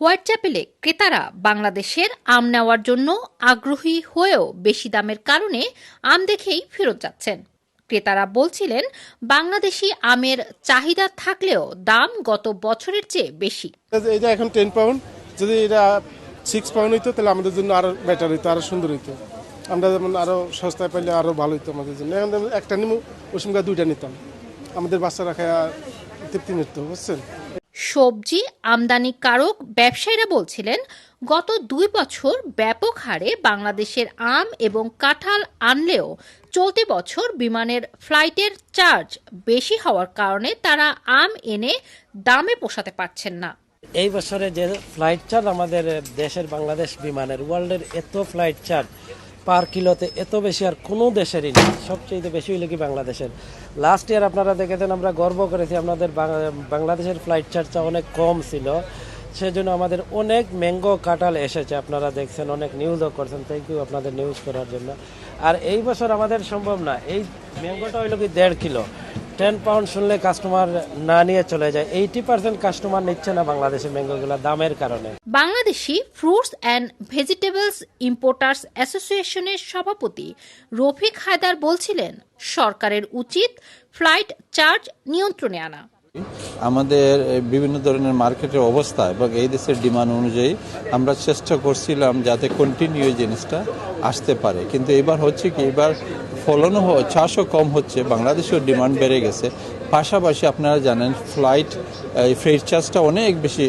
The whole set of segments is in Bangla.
হোয়াইটচ্যাপেলে ক্রেতারা বাংলাদেশের আম নেওয়ার জন্য আগ্রহী হয়েও বেশি দামের কারণে আম দেখেই ফেরত যাচ্ছেন। ক্রেতারা বলছিলেন, বাংলাদেশি আমের চাহিদা থাকলেও দাম গত বছরের চেয়ে বেশি। এটা এখন 10 পাউন্ড, যদি এটা 6 পাউন্ড হইতো তাহলে আমাদের জন্য আরো বেটার হইতো, আরো সুন্দর হইতো। আমরা যেমন আরো সস্তায় পাইলে আরো ভালো হইতো আমাদের জন্য। এখন একটা নিমু ওই সঙ্গে দুইটা নিতাম, আমাদের বাচ্চারা খায় তৃপ্তি নিত, বুঝছেন। সবজি আমদানিকারক ব্যবসায়ীরা বলছিলেন, গত 2 বছর ব্যাপক হারে বাংলাদেশের আম এবং কাঁঠাল আনলেও চলতি বছর বিমানের ফ্লাইটের চার্জ বেশি হওয়ার কারণে তারা আম এনে দামে পোষাতে পারছেন না। এই বছরে যে ফ্লাইট চার্জ আমাদের দেশের বাংলাদেশ বিমানের, ওয়ার্ল্ডের এত ফ্লাইট চার্জ পার কিলোতে এত বেশি আর কোনো দেশেরই নেই। সবচেয়ে বেশি হইল কি বাংলাদেশের। লাস্ট ইয়ার আপনারা দেখেছেন, আমরা গর্ব করেছি আমাদের বাংলাদেশের ফ্লাইট চার্জটা অনেক কম ছিল, সেজন্য আমাদের অনেক ম্যাঙ্গো কাঁঠাল এসেছে। আপনারা দেখছেন, অনেক নিউজও করছেন, থ্যাংক ইউ আপনাদের নিউজ করার জন্য। আর এই বছর আমাদের সম্ভব না, এই ম্যাঙ্গোটা হইল কি 1.5 কিলো, 10 পাউন্ড শুনলে কাস্টমার না নিয়ে চলে যায়। 80% কাস্টমার নিচ্ছে না বাংলাদেশের ম্যাঙ্গোগুলো দামের কারণে। Bangladeshi fruits and vegetables importers অ্যাসোসিয়েশনের সভাপতি রফিক হায়দার বলছিলেন, সরকারের উচিত ফ্লাইট চার্জ নিয়ন্ত্রণে আনা। আমাদের বিভিন্ন ধরনের মার্কেটের অবস্থা এবং এই দেশের ডিমান্ড অনুযায়ী আমরা চেষ্টা করছিলাম যাতে কন্টিনিউ জিনিসটা আসতে পারে, কিন্তু এবার হচ্ছে কি, এবার ফলনও চাষও কম হচ্ছে, বাংলাদেশেও ডিমান্ড বেড়ে গেছে। পাশাপাশি আপনারা জানেন ফ্রেট চার্জটা অনেক বেশি,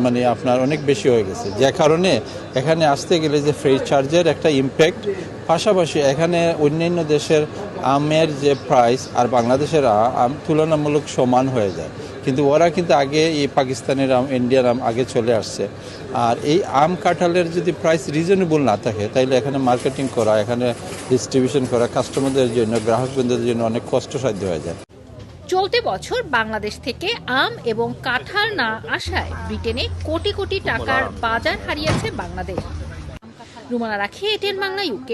মানে আপনার অনেক বেশি হয়ে গেছে, যে কারণে এখানে আসতে গেলে যে ফ্রেট চার্জের একটা ইম্প্যাক্ট, পাশাপাশি এখানে অন্যান্য দেশের আমের যে প্রাইস আর বাংলাদেশের আম তুলনামূলক সমান হয়ে যায়, কিন্তু ওরা কিন্তু আগে এই পাকিস্তানের আম, ইন্ডিয়ার আম আগে চলে আসছে। আর এই আম কাঁঠালের যদি প্রাইস রিজনেবল না থাকে, তাহলে এখানে মার্কেটিং করা, এখানে ডিস্ট্রিবিউশন করা কাস্টমারদের জন্য, গ্রাহকবৃন্দদের জন্য অনেক কষ্টসাধ্য হয়ে যায়। চলতি বছর বাংলাদেশ থেকে আম এবং কাঁঠাল না আসায় ব্রিটেনে কোটি কোটি টাকার বাজার হারিয়েছে বাংলাদেশ। রুমানা রাখি, এটিএন বাংলা, UK।